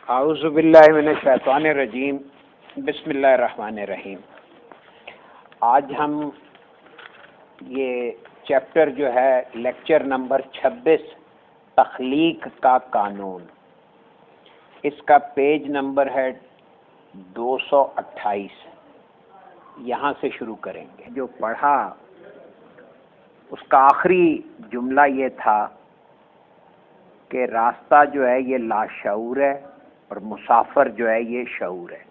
اعوذ باللہ من الشیطان الرجیم، بسم اللہ الرحمن الرحیم۔ آج ہم یہ چیپٹر جو ہے لیکچر نمبر 26 تخلیق کا قانون، اس کا پیج نمبر ہے 228، یہاں سے شروع کریں گے۔ جو پڑھا اس کا آخری جملہ یہ تھا کہ راستہ جو ہے یہ لاشعور ہے اور مسافر جو ہے یہ شعور ہے۔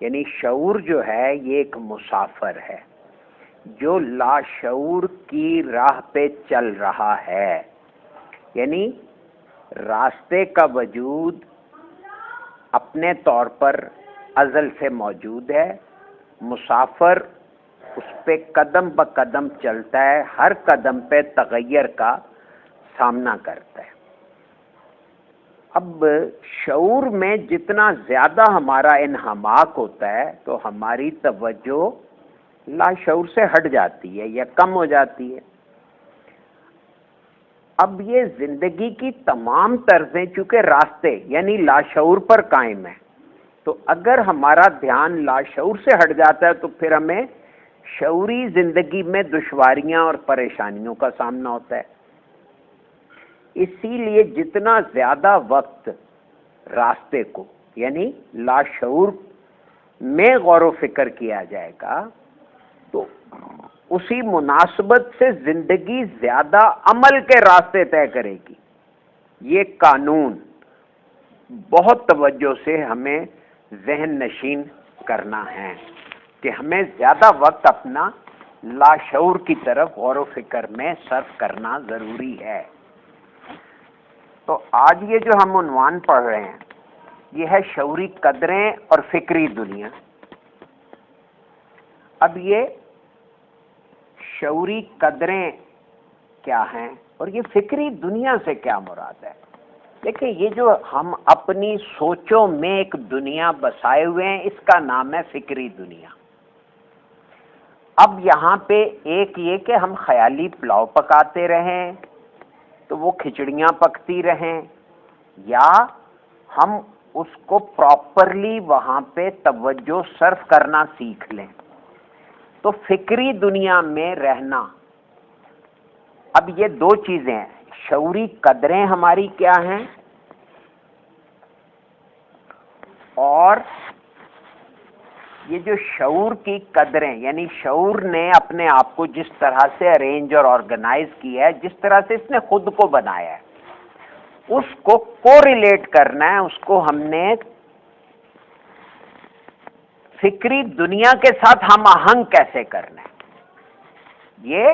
یعنی شعور جو ہے یہ ایک مسافر ہے جو لاشعور کی راہ پہ چل رہا ہے، یعنی راستے کا وجود اپنے طور پر ازل سے موجود ہے، مسافر اس پہ قدم بقدم چلتا ہے، ہر قدم پہ تغیر کا سامنا کرتا ہے۔ اب شعور میں جتنا زیادہ ہمارا انہماک ہوتا ہے تو ہماری توجہ لاشعور سے ہٹ جاتی ہے یا کم ہو جاتی ہے۔ اب یہ زندگی کی تمام طرزیں چونکہ راستے یعنی لاشعور پر قائم ہے، تو اگر ہمارا دھیان لاشعور سے ہٹ جاتا ہے تو پھر ہمیں شعوری زندگی میں دشواریاں اور پریشانیوں کا سامنا ہوتا ہے۔ اسی لیے جتنا زیادہ وقت راستے کو یعنی لاشعور میں غور و فکر کیا جائے گا تو اسی مناسبت سے زندگی زیادہ عمل کے راستے طے کرے گی۔ یہ قانون بہت توجہ سے ہمیں ذہن نشین کرنا ہے کہ ہمیں زیادہ وقت اپنا لاشعور کی طرف غور و فکر میں صرف کرنا ضروری ہے۔ تو آج یہ جو ہم عنوان پڑھ رہے ہیں یہ ہے شعوری قدریں اور فکری دنیا۔ اب یہ شعوری قدریں کیا ہیں اور یہ فکری دنیا سے کیا مراد ہے؟ دیکھیں، یہ جو ہم اپنی سوچوں میں ایک دنیا بسائے ہوئے ہیں اس کا نام ہے فکری دنیا۔ اب یہاں پہ ایک یہ کہ ہم خیالی پلاؤ پکاتے رہیں تو وہ کھچڑیاں پکتی رہیں، یا ہم اس کو پراپرلی وہاں پہ توجہ صرف کرنا سیکھ لیں۔ تو فکری دنیا میں رہنا، اب یہ دو چیزیں ہیں، شعوری قدریں ہماری کیا ہیں اور یہ جو شعور کی قدریں یعنی شعور نے اپنے آپ کو جس طرح سے ارینج اور آرگنائز کیا ہے، جس طرح سے اس نے خود کو بنایا ہے، اس کو کوریلیٹ کرنا ہے، اس کو ہم نے فکری دنیا کے ساتھ ہم آہنگ کیسے کرنا ہے۔ یہ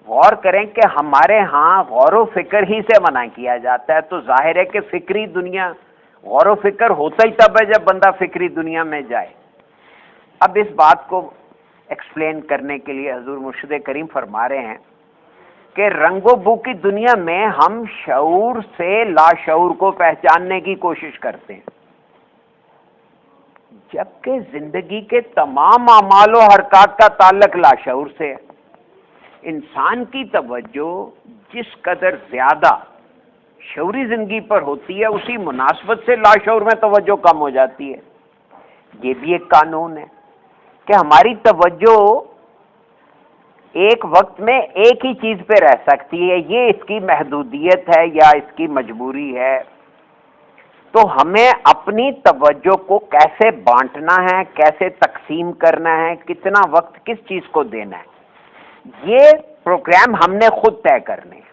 غور کریں کہ ہمارے ہاں غور و فکر ہی سے منع کیا جاتا ہے، تو ظاہر ہے کہ فکری دنیا غور و فکر ہوتا ہی تب ہے جب بندہ فکری دنیا میں جائے۔ اب اس بات کو ایکسپلین کرنے کے لیے حضور مرشد کریم فرما رہے ہیں کہ رنگ و بو کی دنیا میں ہم شعور سے لاشعور کو پہچاننے کی کوشش کرتے ہیں، جبکہ زندگی کے تمام اعمال و حرکات کا تعلق لاشعور سے ہے۔ انسان کی توجہ جس قدر زیادہ شعوری زندگی پر ہوتی ہے اسی مناسبت سے لاشعور میں توجہ کم ہو جاتی ہے۔ یہ بھی ایک قانون ہے کہ ہماری توجہ ایک وقت میں ایک ہی چیز پہ رہ سکتی ہے، یہ اس کی محدودیت ہے یا اس کی مجبوری ہے۔ تو ہمیں اپنی توجہ کو کیسے بانٹنا ہے، کیسے تقسیم کرنا ہے، کتنا وقت کس چیز کو دینا ہے، یہ پروگرام ہم نے خود طے کرنے ہیں۔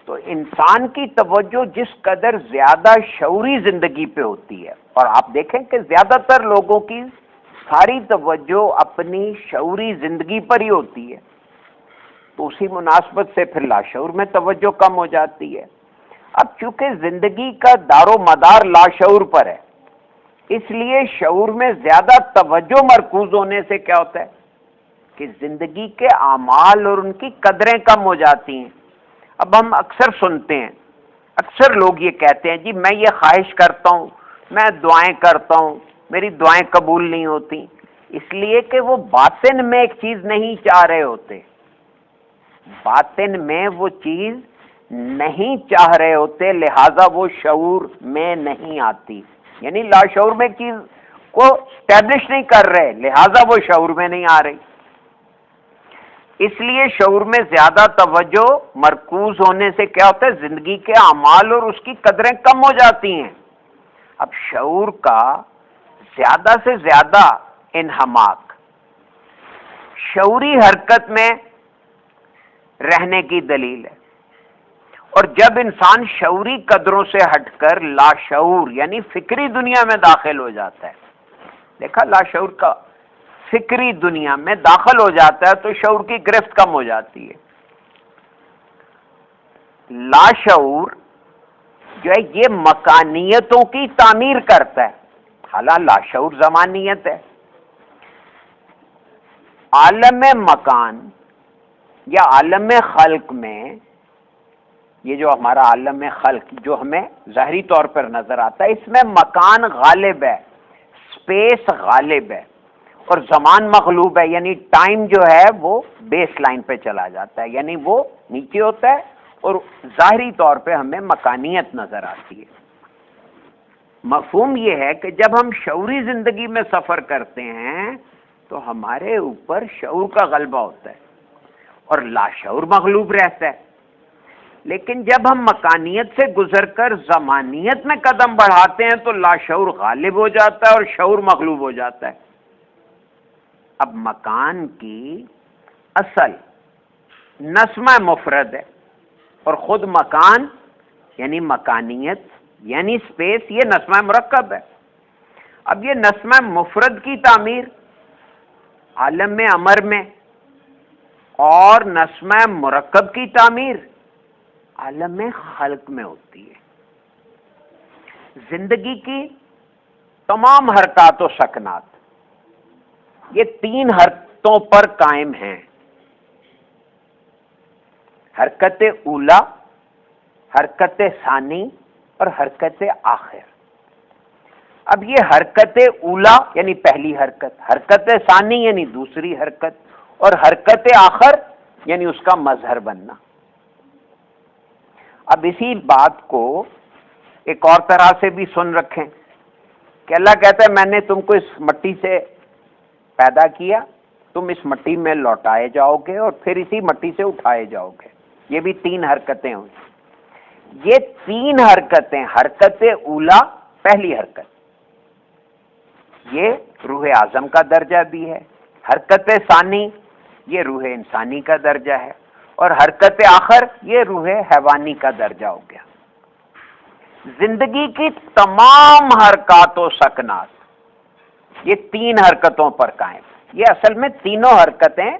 تو انسان کی توجہ جس قدر زیادہ شعوری زندگی پہ ہوتی ہے، اور آپ دیکھیں کہ زیادہ تر لوگوں کی ساری توجہ اپنی شعوری زندگی پر ہی ہوتی ہے، تو اسی مناسبت سے پھر لاشعور میں توجہ کم ہو جاتی ہے۔ اب چونکہ زندگی کا دار و مدار لاشعور پر ہے، اس لیے شعور میں زیادہ توجہ مرکوز ہونے سے کیا ہوتا ہے کہ زندگی کے اعمال اور ان کی قدریں کم ہو جاتی ہیں۔ اب ہم اکثر سنتے ہیں، اکثر لوگ یہ کہتے ہیں جی میں یہ خواہش کرتا ہوں، میں دعائیں کرتا ہوں، میری دعائیں قبول نہیں ہوتی، اس لیے کہ وہ باطن میں ایک چیز نہیں چاہ رہے ہوتے، باطن میں وہ چیز نہیں چاہ رہے ہوتے، لہذا وہ شعور میں نہیں آتی۔ یعنی لاشعور میں چیز کو اسٹیبلش نہیں کر رہے، لہذا وہ شعور میں نہیں آ رہی. اس لیے شعور میں زیادہ توجہ مرکوز ہونے سے کیا ہوتا ہے، زندگی کے اعمال اور اس کی قدریں کم ہو جاتی ہیں. اب شعور کا زیادہ سے زیادہ انہماک شعوری حرکت میں رہنے کی دلیل ہے. اور جب انسان شعوری قدروں سے ہٹ کر لاشعور یعنی فکری دنیا میں داخل ہو جاتا ہے، دیکھا لاشعور کا فکری دنیا میں داخل ہو جاتا ہے تو شعور کی گرفت کم ہو جاتی ہے. لاشعور جو ہے یہ مکانیتوں کی تعمیر کرتا ہے، حالانکہ لاشعور زمانیت ہے. عالم مکان یا عالم خلق میں، یہ جو ہمارا عالم خلق جو ہمیں ظاہری طور پر نظر آتا ہے، اس میں مکان غالب ہے، اسپیس غالب ہے اور زمان مغلوب ہے. یعنی ٹائم جو ہے وہ بیس لائن پہ چلا جاتا ہے، یعنی وہ نیچے ہوتا ہے اور ظاہری طور پہ ہمیں مکانیت نظر آتی ہے. مفہوم یہ ہے کہ جب ہم شعوری زندگی میں سفر کرتے ہیں تو ہمارے اوپر شعور کا غلبہ ہوتا ہے اور لاشعور مغلوب رہتا ہے. لیکن جب ہم مکانیت سے گزر کر زمانیت میں قدم بڑھاتے ہیں تو لاشعور غالب ہو جاتا ہے اور شعور مغلوب ہو جاتا ہے. اب مکان کی اصل نسمہ مفرد ہے اور خود مکان یعنی مکانیت یعنی اسپیس یہ نسمہ مرکب ہے. اب یہ نسمہ مفرد کی تعمیر عالم امر میں اور نسمہ مرکب کی تعمیر عالم خلق میں ہوتی ہے. زندگی کی تمام حرکات و سکنات یہ تین حرکتوں پر قائم ہیں: حرکت اولا، حرکت ثانی اور حرکت آخر. اب یہ حرکت اولا یعنی پہلی حرکت، حرکت ثانی یعنی دوسری حرکت اور حرکت آخر یعنی اس کا مظہر بننا. اب اسی بات کو ایک اور طرح سے بھی سن رکھیں کہ اللہ کہتا ہے میں نے تم کو اس مٹی سے پیدا کیا، تم اس مٹی میں لوٹائے جاؤ گے اور پھر اسی مٹی سے اٹھائے جاؤ گے. یہ بھی تین حرکتیں ہوئی. یہ تین حرکتیں، حرکت اولا پہلی حرکت، یہ روح اعظم کا درجہ بھی ہے. حرکت ثانی یہ روح انسانی کا درجہ ہے اور حرکت آخر یہ روح حیوانی کا درجہ ہو گیا. زندگی کی تمام حرکات و سکنات یہ تین حرکتوں پر قائم. یہ اصل میں تینوں حرکتیں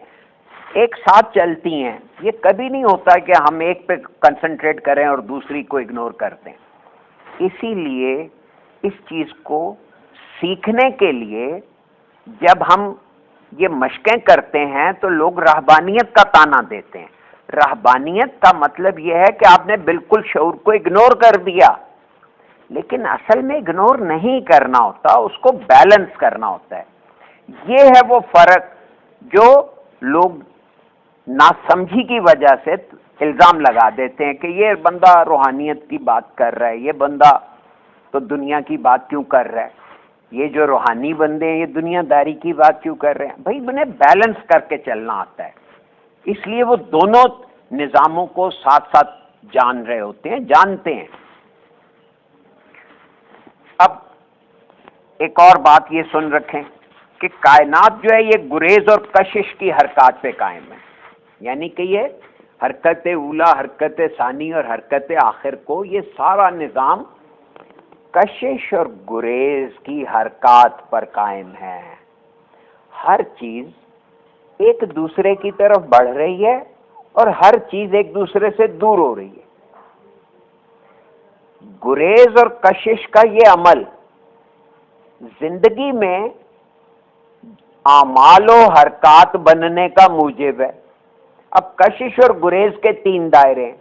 ایک ساتھ چلتی ہیں. یہ کبھی نہیں ہوتا کہ ہم ایک پہ کنسنٹریٹ کریں اور دوسری کو اگنور کر دیں. اسی لیے اس چیز کو سیکھنے کے لیے جب ہم یہ مشقیں کرتے ہیں تو لوگ رہبانیت کا طعنہ دیتے ہیں. رہبانیت کا مطلب یہ ہے کہ آپ نے بالکل شعور کو اگنور کر دیا، لیکن اصل میں اگنور نہیں کرنا ہوتا، اس کو بیلنس کرنا ہوتا ہے. یہ ہے وہ فرق جو لوگ ناسمجھی کی وجہ سے الزام لگا دیتے ہیں کہ یہ بندہ روحانیت کی بات کر رہا ہے، یہ بندہ تو دنیا کی بات کیوں کر رہا ہے، یہ جو روحانی بندے ہیں یہ دنیا داری کی بات کیوں کر رہے ہیں. بھائی انہیں بیلنس کر کے چلنا آتا ہے، اس لیے وہ دونوں نظاموں کو ساتھ ساتھ جان رہے ہوتے ہیں، جانتے ہیں. اب ایک اور بات یہ سن رکھیں کہ کائنات جو ہے یہ گریز اور کشش کی حرکات پہ قائم ہے. یعنی کہ یہ حرکت اولا، حرکت ثانی اور حرکت آخر کو یہ سارا نظام کشش اور گریز کی حرکات پر قائم ہے. ہر چیز ایک دوسرے کی طرف بڑھ رہی ہے اور ہر چیز ایک دوسرے سے دور ہو رہی ہے. گریز اور کشش کا یہ عمل زندگی میں اعمال و حرکات بننے کا موجب ہے. اب کشش اور گریز کے تین دائرے ہیں.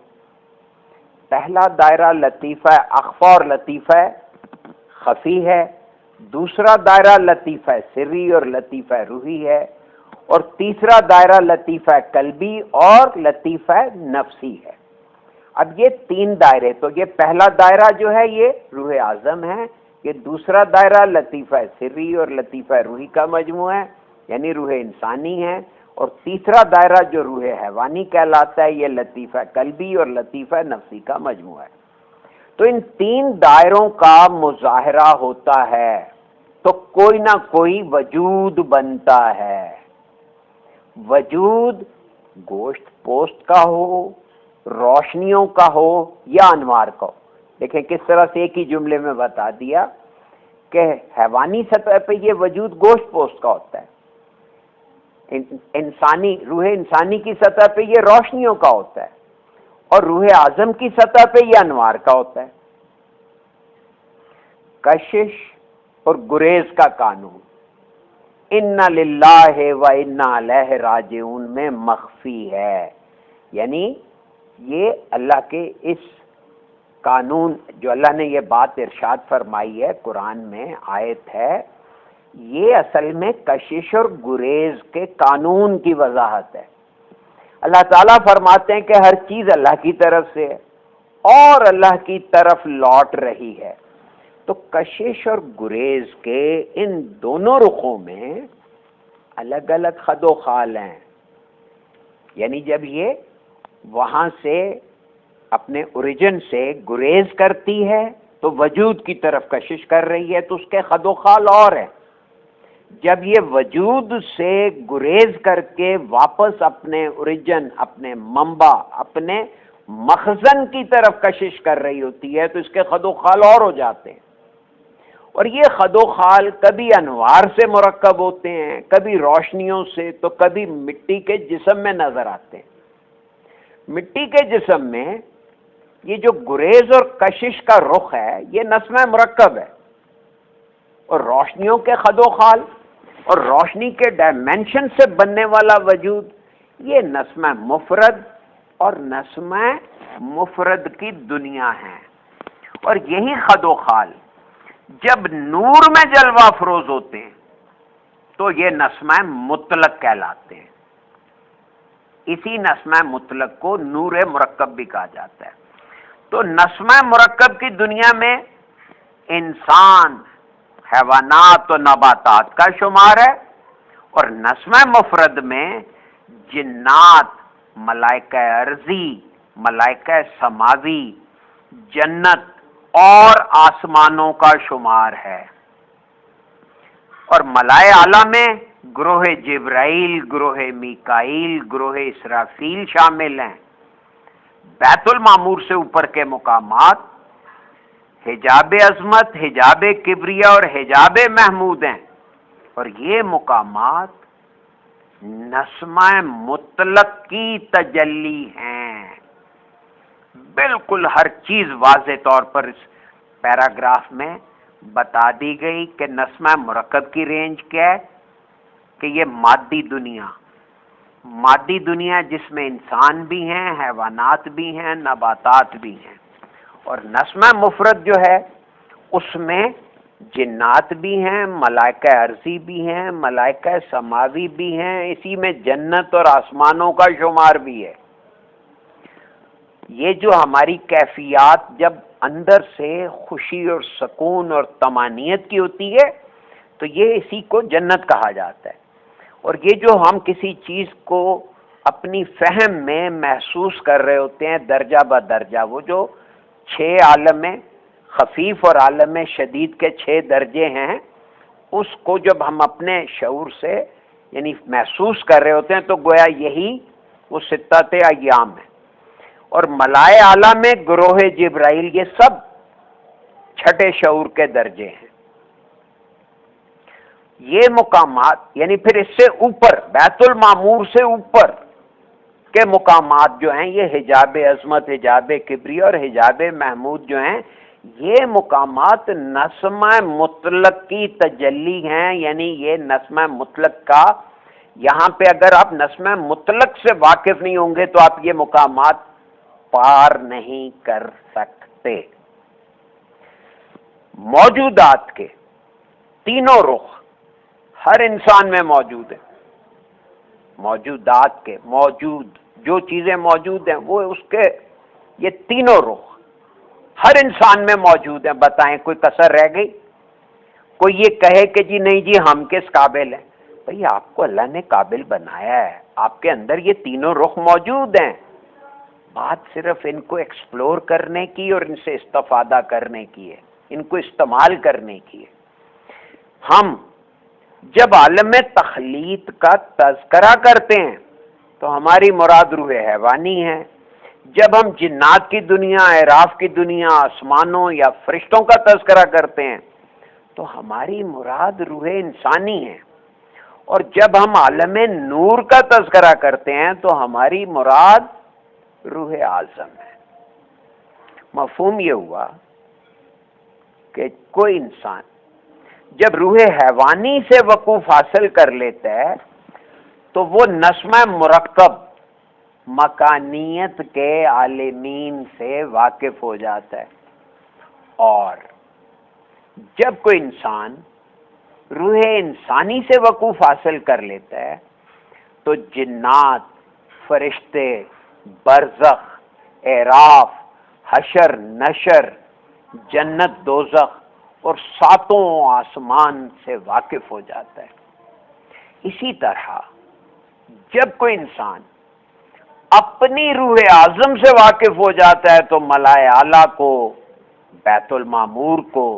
پہلا دائرہ لطیفہ اخفی اور لطیفہ خفی ہے، دوسرا دائرہ لطیفہ سری اور لطیفہ روحی ہے، اور تیسرا دائرہ لطیفہ قلبی اور لطیفہ نفسی ہے. اب یہ تین دائرے، تو یہ پہلا دائرہ جو ہے یہ روح اعظم ہے، یہ دوسرا دائرہ لطیفہ سری اور لطیفہ روحی کا مجموعہ ہے، یعنی روح انسانی ہے، اور تیسرا دائرہ جو روح حیوانی کہلاتا ہے یہ لطیفہ قلبی اور لطیفہ نفسی کا مجموعہ ہے۔ تو ان تین دائروں کا مظاہرہ ہوتا ہے تو کوئی نہ کوئی وجود بنتا ہے۔ وجود گوشت پوست کا ہو، روشنیوں کا ہو یا انوار کا ہو۔ دیکھیں کس طرح سے ایک ہی جملے میں بتا دیا کہ حیوانی سطح پہ یہ وجود گوشت پوست کا ہوتا ہے، انسانی روح انسانی کی سطح پہ یہ روشنیوں کا ہوتا ہے، اور روح اعظم کی سطح پہ یہ انوار کا ہوتا ہے۔ کشش اور گریز کا قانون اِنَّ لِلَّهِ وَإِنَّا إِلَيْهِ رَاجِعُونَ میں مخفی ہے، یعنی یہ اللہ کے اس قانون جو اللہ نے یہ بات ارشاد فرمائی ہے قرآن میں آیت ہے، یہ اصل میں کشش اور گریز کے قانون کی وضاحت ہے۔ اللہ تعالیٰ فرماتے ہیں کہ ہر چیز اللہ کی طرف سے ہے اور اللہ کی طرف لوٹ رہی ہے، تو کشش اور گریز کے ان دونوں رخوں میں الگ الگ خد و خال ہیں، یعنی جب یہ وہاں سے اپنے اوریجن سے گریز کرتی ہے تو وجود کی طرف کشش کر رہی ہے، تو اس کے خد و خال اور ہیں۔ جب یہ وجود سے گریز کر کے واپس اپنے اوریجن، اپنے منبع، اپنے مخزن کی طرف کشش کر رہی ہوتی ہے تو اس کے خد و خال اور ہو جاتے ہیں، اور یہ خد و خال کبھی انوار سے مرکب ہوتے ہیں، کبھی روشنیوں سے، تو کبھی مٹی کے جسم میں نظر آتے ہیں۔ مٹی کے جسم میں یہ جو گریز اور کشش کا رخ ہے یہ نسمہ مرکب ہے، اور روشنیوں کے خد و خال اور روشنی کے ڈائمینشن سے بننے والا وجود یہ نسمہ مفرد اور نسمہ مفرد کی دنیا ہے۔ اور یہی خد و خال جب نور میں جلوہ افروز ہوتے ہیں تو یہ نسمہ مطلق کہلاتے ہیں۔ اسی نسمہ مطلق کو نور مرکب بھی کہا جاتا ہے۔ تو نسمہ مرکب کی دنیا میں انسان، حیوانات و نباتات کا شمار ہے، اور نسمہ مفرد میں جنات، ملائکہ ارضی، ملائکہ سماوی، جنت اور آسمانوں کا شمار ہے۔ اور ملائے اعلیٰ میں گروہ جبرائیل، گروہ میکائیل، گروہ اسرافیل شامل ہیں۔ بیت المعمور سے اوپر کے مقامات حجاب عظمت، حجاب کبریا اور حجاب محمود ہیں، اور یہ مقامات نسمہ مطلق کی تجلی ہیں۔ بالکل ہر چیز واضح طور پر اس پیراگراف میں بتا دی گئی کہ نسمہ مرکب کی رینج کیا ہے، کہ یہ مادی دنیا جس میں انسان بھی ہیں، حیوانات بھی ہیں، نباتات بھی ہیں، اور نسمہ مفرد جو ہے اس میں جنات بھی ہیں، ملائکہ ارضی بھی ہیں، ملائکہ سماوی بھی ہیں، اسی میں جنت اور آسمانوں کا شمار بھی ہے۔ یہ جو ہماری کیفیات جب اندر سے خوشی اور سکون اور طمانینت کی ہوتی ہے تو یہ اسی کو جنت کہا جاتا ہے۔ اور یہ جو ہم کسی چیز کو اپنی فہم میں محسوس کر رہے ہوتے ہیں درجہ بدرجہ، وہ جو 6 عالم خفیف اور عالم شدید کے 6 درجے ہیں، اس کو جب ہم اپنے شعور سے یعنی محسوس کر رہے ہوتے ہیں تو گویا یہی وہ 6 ایام ہے۔ اور ملائے اعلیٰ میں گروہ جبرائیل، یہ سب 6 شعور کے درجے ہیں۔ یہ مقامات یعنی پھر اس سے اوپر بیت المعمور سے اوپر کے مقامات جو ہیں یہ حجاب عظمت، حجاب کبری اور حجاب محمود جو ہیں، یہ مقامات نسمہ مطلق کی تجلی ہیں، یعنی یہ نسمہ مطلق کا، یہاں پہ اگر آپ نسمہ مطلق سے واقف نہیں ہوں گے تو آپ یہ مقامات پار نہیں کر سکتے۔ موجودات کے تینوں رخ ہر انسان میں موجود ہیں۔ موجودات کے جو چیزیں موجود ہیں وہ اس کے یہ تینوں رخ ہر انسان میں موجود ہیں۔ بتائیں کوئی کسر رہ گئی؟ کوئی یہ کہے کہ جی نہیں جی ہم کس قابل ہیں؟ بھئی آپ کو اللہ نے قابل بنایا ہے، آپ کے اندر یہ تینوں رخ موجود ہیں، بات صرف ان کو ایکسپلور کرنے کی اور ان سے استفادہ کرنے کی ہے، ان کو استعمال کرنے کی ہے۔ ہم جب عالم تخلیق کا تذکرہ کرتے ہیں تو ہماری مراد روح حیوانی ہے، جب ہم جنات کی دنیا، اعراف کی دنیا، آسمانوں یا فرشتوں کا تذکرہ کرتے ہیں تو ہماری مراد روح انسانی ہے، اور جب ہم عالم نور کا تذکرہ کرتے ہیں تو ہماری مراد روح اعظم ہے۔ مفہوم یہ ہوا کہ کوئی انسان جب روح حیوانی سے وقوف حاصل کر لیتا ہے تو وہ نسمہ مرکب مکانیت کے عالمین سے واقف ہو جاتا ہے، اور جب کوئی انسان روح انسانی سے وقوف حاصل کر لیتا ہے تو جنات، فرشتے، برزخ، اعراف، حشر نشر، جنت دوزخ اور ساتوں آسمان سے واقف ہو جاتا ہے۔ اسی طرح جب کوئی انسان اپنی روح اعظم سے واقف ہو جاتا ہے تو ملائے اعلیٰ کو، بیت المعمور کو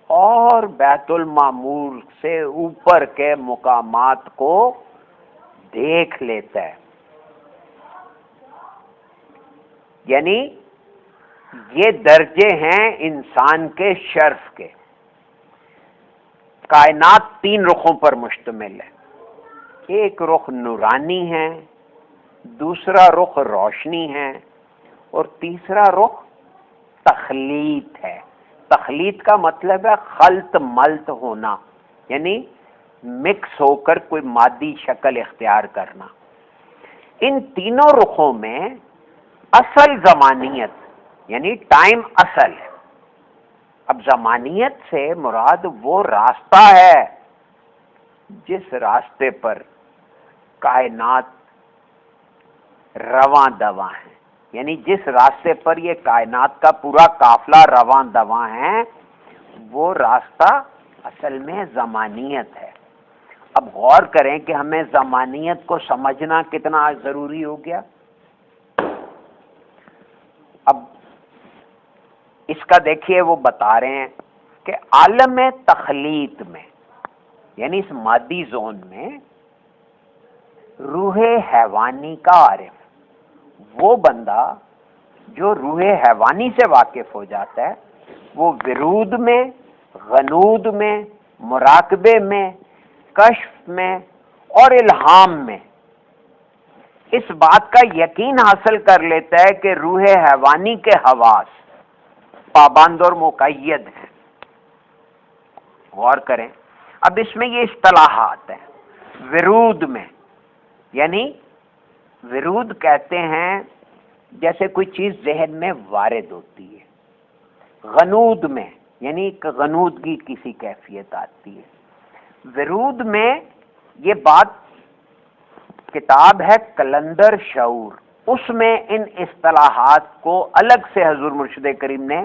اور بیت المعمور سے اوپر کے مقامات کو دیکھ لیتا ہے۔ یعنی یہ درجے ہیں انسان کے شرف کے۔ کائنات تین رخوں پر مشتمل ہے، ایک رخ نورانی ہے، دوسرا رخ روشنی ہے، اور تیسرا رخ تخلیق ہے۔ تخلیق کا مطلب ہے خلط ملط ہونا، یعنی مکس ہو کر کوئی مادی شکل اختیار کرنا۔ ان تینوں رخوں میں اصل زمانیت یعنی ٹائم اصل ہے۔ اب زمانیت سے مراد وہ راستہ ہے جس راستے پر کائنات رواں دواں ہیں، یعنی جس راستے پر یہ کائنات کا پورا قافلہ رواں دواں ہے وہ راستہ اصل میں زمانیت ہے۔ اب غور کریں کہ ہمیں زمانیت کو سمجھنا کتنا ضروری ہو گیا۔ اب اس کا دیکھیے وہ بتا رہے ہیں کہ عالم تخلیق میں یعنی اس مادی زون میں روح حیوانی کا عارف وہ بندہ جو روح حیوانی سے واقف ہو جاتا ہے، وہ ورود میں، غنود میں، مراقبے میں، کشف میں اور الہام میں اس بات کا یقین حاصل کر لیتا ہے کہ روح حیوانی کے حواس پابند اور مقید ہیں۔ غور کریں، اب اس میں یہ اصطلاحات ہیں۔ ورود میں یعنی ورود کہتے ہیں جیسے کوئی چیز ذہن میں وارد ہوتی ہے، غنود میں یعنی ایک غنودگی کسی کیفیت آتی ہے۔ ورود میں یہ بات کتاب ہے کلندر شعور، اس میں ان اصطلاحات کو الگ سے حضور مرشد کریم نے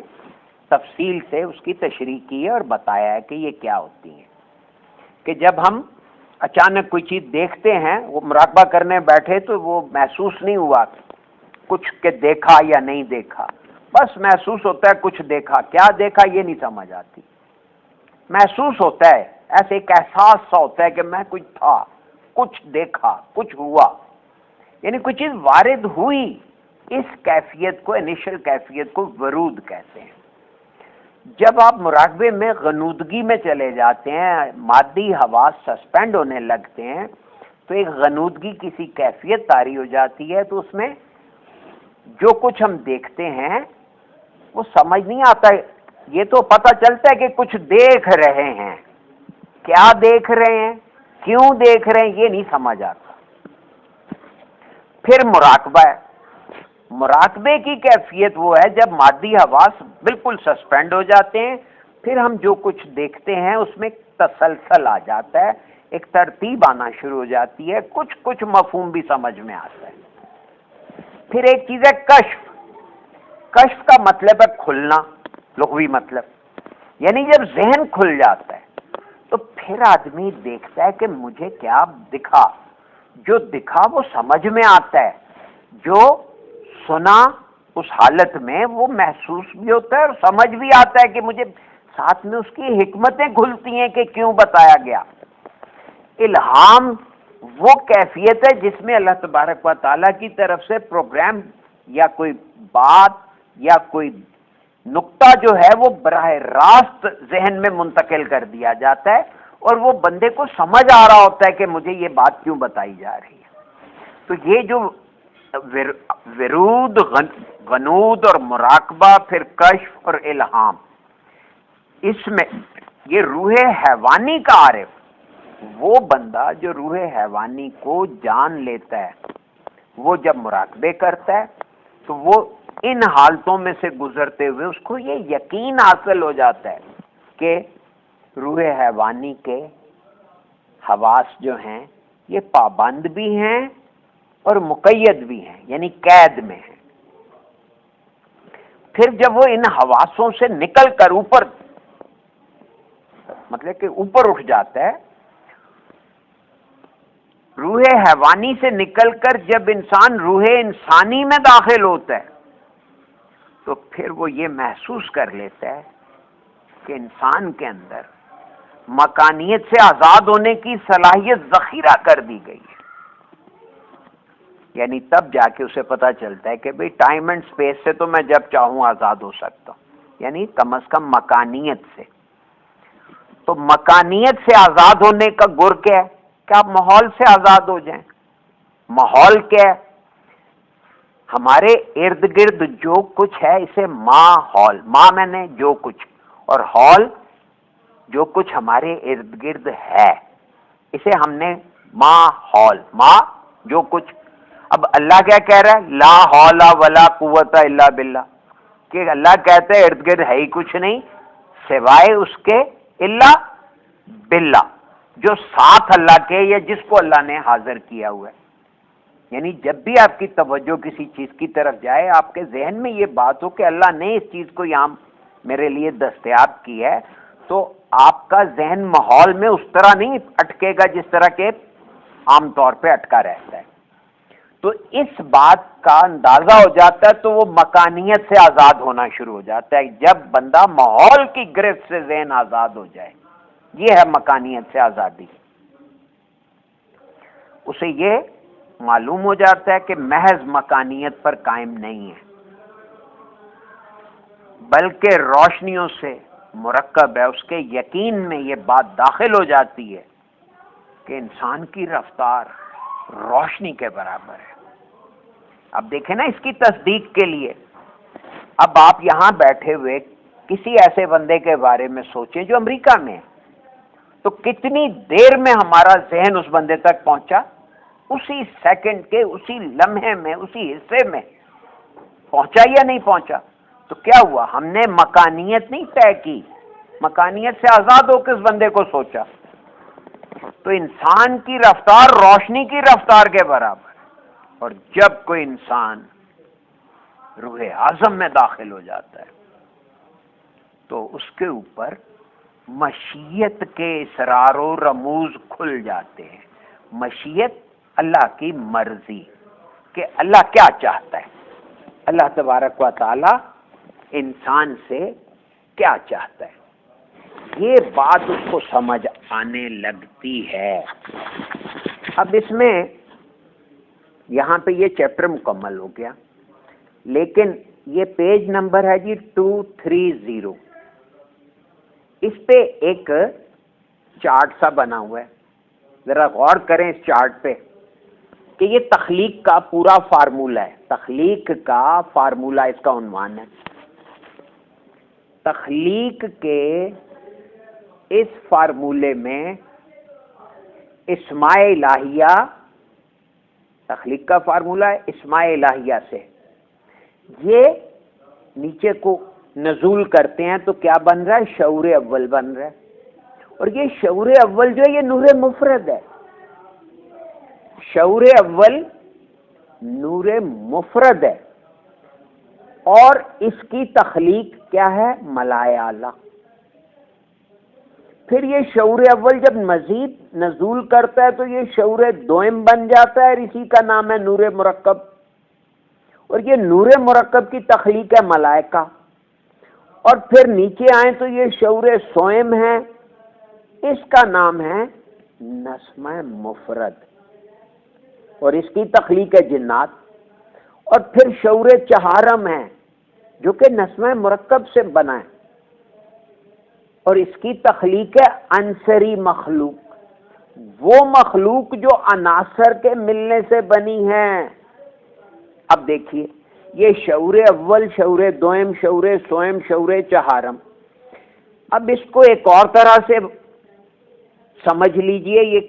تفصیل سے اس کی تشریح کی ہے اور بتایا ہے کہ یہ کیا ہوتی ہیں۔ کہ جب ہم اچانک کوئی چیز دیکھتے ہیں، وہ مراقبہ کرنے بیٹھے تو وہ محسوس نہیں ہوا کچھ کہ دیکھا یا نہیں دیکھا، بس محسوس ہوتا ہے کچھ دیکھا، کیا دیکھا یہ نہیں سمجھ آتی، محسوس ہوتا ہے، ایسے ایک احساس سا ہوتا ہے کہ میں کچھ تھا، کچھ دیکھا، کچھ ہوا، یعنی کوئی چیز وارد ہوئی۔ اس کیفیت کو، انیشل کیفیت کو ورود کہتے ہیں۔ جب آپ مراقبے میں غنودگی میں چلے جاتے ہیں، مادی حواس سسپینڈ ہونے لگتے ہیں تو ایک غنودگی کسی کیفیت طاری ہو جاتی ہے، تو اس میں جو کچھ ہم دیکھتے ہیں وہ سمجھ نہیں آتا ہے۔ یہ تو پتہ چلتا ہے کہ کچھ دیکھ رہے ہیں، کیا دیکھ رہے ہیں، کیوں دیکھ رہے ہیں، یہ نہیں سمجھ آتا۔ پھر مراقبہ ہے۔ مراقبے کی کیفیت وہ ہے جب مادی حواس بالکل سسپینڈ ہو جاتے ہیں، پھر ہم جو کچھ دیکھتے ہیں اس میں تسلسل آ جاتا ہے، ایک ترتیب آنا شروع ہو جاتی ہے، کچھ مفہوم بھی سمجھ میں آتا ہے۔ پھر ایک چیز ہے کشف۔ کشف کا مطلب ہے کھلنا، لغوی مطلب، یعنی جب ذہن کھل جاتا ہے تو پھر آدمی دیکھتا ہے کہ مجھے کیا دکھا، جو دکھا وہ سمجھ میں آتا ہے، جو سنا اس حالت میں وہ محسوس بھی ہوتا ہے اور سمجھ بھی آتا ہے کہ مجھے ساتھ میں اس کی حکمتیں کھلتی ہیں کہ کیوں بتایا گیا۔ الہام وہ کیفیت ہے جس میں اللہ تبارک و تعالیٰ کی طرف سے پروگرام یا کوئی بات یا کوئی نقطہ جو ہے وہ براہ راست ذہن میں منتقل کر دیا جاتا ہے اور وہ بندے کو سمجھ آ رہا ہوتا ہے کہ مجھے یہ بات کیوں بتائی جا رہی ہے۔ تو یہ جو ورود، غنود اور مراقبہ، پھر کشف اور الہام، اس میں یہ روح حیوانی کا عارف، وہ بندہ جو روح حیوانی کو جان لیتا ہے، وہ جب مراقبے کرتا ہے تو وہ ان حالتوں میں سے گزرتے ہوئے اس کو یہ یقین حاصل ہو جاتا ہے کہ روح حیوانی کے حواس جو ہیں یہ پابند بھی ہیں اور مقید بھی ہیں، یعنی قید میں ہیں۔ پھر جب وہ ان حواسوں سے نکل کر اوپر، مطلب کہ اوپر اٹھ جاتا ہے، روح حیوانی سے نکل کر جب انسان روح انسانی میں داخل ہوتا ہے تو پھر وہ یہ محسوس کر لیتا ہے کہ انسان کے اندر مکانیت سے آزاد ہونے کی صلاحیت ذخیرہ کر دی گئی ہے۔ یعنی تب جا کے اسے پتہ چلتا ہے کہ بھئی ٹائم اینڈ سپیس سے تو میں جب چاہوں آزاد ہو سکتا ہوں، یعنی کم از کم مکانیت سے۔ تو مکانیت سے آزاد ہونے کا گر کیا ہے کہ آپ ماحول سے آزاد ہو جائیں۔ ماحول کیا ہے؟ ہمارے ارد گرد جو کچھ ہے اسے ماحول، ماں میں نے جو کچھ، اور ہال جو کچھ ہمارے ارد گرد ہے، اسے ہم نے ماحول، ماں جو کچھ۔ اب اللہ کیا کہہ رہا ہے؟ لا حول ولا قوت الا باللہ، کہ اللہ کہتا ہے ارد گرد ہے ہی کچھ نہیں سوائے اس کے الا باللہ، جو ساتھ اللہ کے یا جس کو اللہ نے حاضر کیا ہوا ہے۔ یعنی جب بھی آپ کی توجہ کسی چیز کی طرف جائے، آپ کے ذہن میں یہ بات ہو کہ اللہ نے اس چیز کو یہاں میرے لیے دستیاب کی ہے، تو آپ کا ذہن ماحول میں اس طرح نہیں اٹکے گا جس طرح کے عام طور پہ اٹکا رہتا ہے۔ تو اس بات کا اندازہ ہو جاتا ہے تو وہ مکانیت سے آزاد ہونا شروع ہو جاتا ہے۔ جب بندہ ماحول کی گرفت سے ذہن آزاد ہو جائے، یہ ہے مکانیت سے آزادی۔ اسے یہ معلوم ہو جاتا ہے کہ محض مکانیت پر قائم نہیں ہے بلکہ روشنیوں سے مرکب ہے۔ اس کے یقین میں یہ بات داخل ہو جاتی ہے کہ انسان کی رفتار روشنی کے برابر ہے۔ اب دیکھیں نا، اس کی تصدیق کے لیے اب آپ یہاں بیٹھے ہوئے کسی ایسے بندے کے بارے میں سوچیں جو امریکہ میں ہے، تو کتنی دیر میں ہمارا ذہن اس بندے تک پہنچا؟ اسی سیکنڈ کے، اسی لمحے میں، اسی حصے میں پہنچا یا نہیں پہنچا؟ تو کیا ہوا؟ ہم نے مکانیت نہیں طے کی، مکانیت سے آزاد ہو کے اس بندے کو سوچا۔ تو انسان کی رفتار روشنی کی رفتار کے برابر ہے، اور جب کوئی انسان روح اعظم میں داخل ہو جاتا ہے تو اس کے اوپر مشیت کے اسرار و رموز کھل جاتے ہیں۔ مشیت اللہ کی مرضی، کہ اللہ کیا چاہتا ہے، اللہ تبارک و تعالی انسان سے کیا چاہتا ہے، یہ بات اس کو سمجھ آنے لگتی ہے۔ اب اس میں یہاں پہ یہ چیپٹر مکمل ہو گیا، لیکن یہ پیج نمبر ہے جی 230، اس پہ ایک چارٹ سا بنا ہوا ہے، ذرا غور کریں اس چارٹ پہ کہ یہ تخلیق کا پورا فارمولہ ہے، تخلیق کا فارمولہ اس کا عنوان ہے۔ تخلیق کے اس فارمولے میں اسماء الہیہ، تخلیق کا فارمولہ ہے اسماء الہیہ سے، یہ نیچے کو نزول کرتے ہیں تو کیا بن رہا ہے؟ شعور اول بن رہا ہے، اور یہ شعور اول جو ہے یہ نور مفرد ہے۔ شعور اول نور مفرد ہے، اور اس کی تخلیق کیا ہے؟ ملائے اعلیٰ۔ پھر یہ شعور اول جب مزید نزول کرتا ہے تو یہ شعور دوئم بن جاتا ہے، اور اسی کا نام ہے نور مرکب، اور یہ نور مرکب کی تخلیق ہے ملائکہ، اور پھر نیچے آئیں تو یہ شعور سوئم ہے، اس کا نام ہے نسمہ مفرد، اور اس کی تخلیق ہے جنات، اور پھر شعور چہارم ہے جو کہ نسمہ مرکب سے بنا ہے، اور اس کی تخلیق ہے عنصری مخلوق، وہ مخلوق جو عناصر کے ملنے سے بنی ہے۔ اب دیکھیے یہ شعور اول، شعور دوئم، شعور سوئم، شعور چہارم، اب اس کو ایک اور طرح سے سمجھ لیجئے، یہ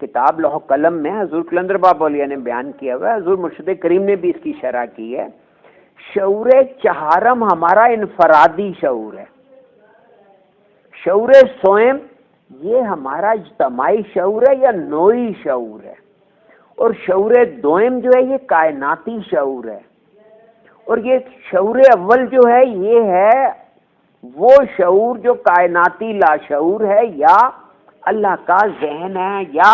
کتاب لوح قلم میں حضور قلندر بابا اولیاء نے بیان کیا ہوا ہے، حضور مرشد کریم نے بھی اس کی شرح کی ہے۔ شعور چہارم ہمارا انفرادی شعور ہے، شعور سوئم یہ ہمارا اجتماعی شعور ہے یا نوعی شعور ہے، اور شعور دوئم جو ہے یہ کائناتی شعور ہے، اور یہ شعور اول جو ہے یہ ہے وہ شعور جو کائناتی لاشعور ہے یا اللہ کا ذہن ہے، یا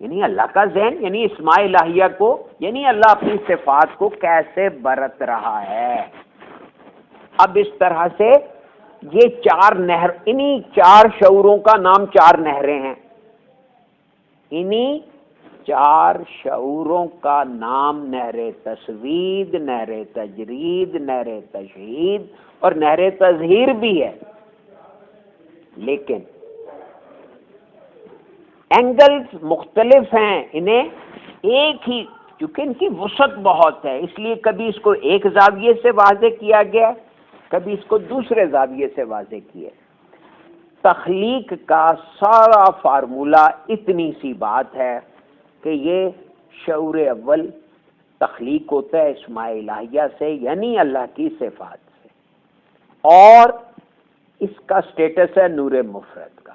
یعنی اللہ کا ذہن یعنی اسماء الہیہ کو، یعنی اللہ اپنی صفات کو کیسے برت رہا ہے۔ اب اس طرح سے یہ چار نہر، انہی چار شعوروں کا نام چار نہریں ہیں، انہی چار شعوروں کا نام نہر تسوید، نہر تجرید، نہر تشہید اور نہر تظہیر بھی ہے، لیکن اینگلز مختلف ہیں، انہیں ایک ہی، چونکہ ان کی وسعت بہت ہے اس لیے کبھی اس کو ایک زاویے سے واضح کیا گیا، کبھی اس کو دوسرے زاویے سے واضح کیا۔ تخلیق کا سارا فارمولہ اتنی سی بات ہے کہ یہ شعور اول تخلیق ہوتا ہے اسماء الہیہ سے یعنی اللہ کی صفات سے، اور اس کا سٹیٹس ہے نور مفرد کا،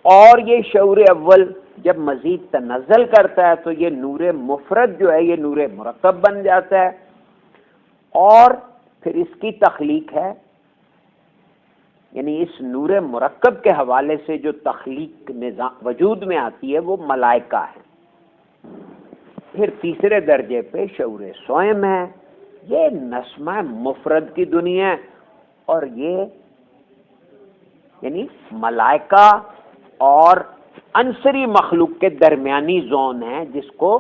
اور یہ شعور اول جب مزید تنزل کرتا ہے تو یہ نور مفرد جو ہے یہ نور مرکب بن جاتا ہے، اور پھر اس کی تخلیق ہے، یعنی اس نور مرکب کے حوالے سے جو تخلیق نظام وجود میں آتی ہے وہ ملائکہ ہے۔ پھر تیسرے درجے پہ شعور سوئم ہے، یہ نسمہ مفرد کی دنیا ہے، اور یہ یعنی ملائکہ اور عنصری مخلوق کے درمیانی زون ہے جس کو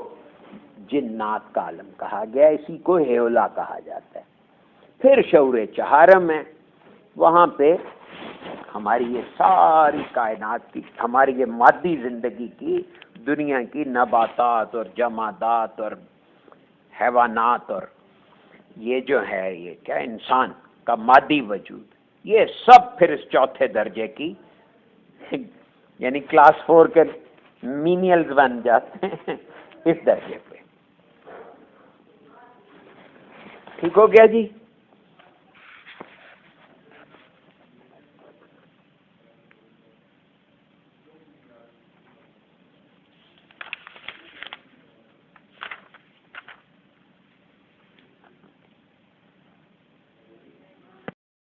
جنات کا عالم کہا گیا، اسی کو ہیولا کہا جاتا ہے۔ پھر شعور چہارم ہے، وہاں پہ ہماری یہ ساری کائنات کی، ہماری یہ مادی زندگی کی، دنیا کی نباتات اور جمادات اور حیوانات اور یہ جو ہے یہ کیا انسان کا مادی وجود، یہ سب پھر اس چوتھے درجے کی یعنی کلاس 4 کے مینیلز بن جاتے ہیں اس درجے پہ۔ ٹھیک ہو گیا جی؟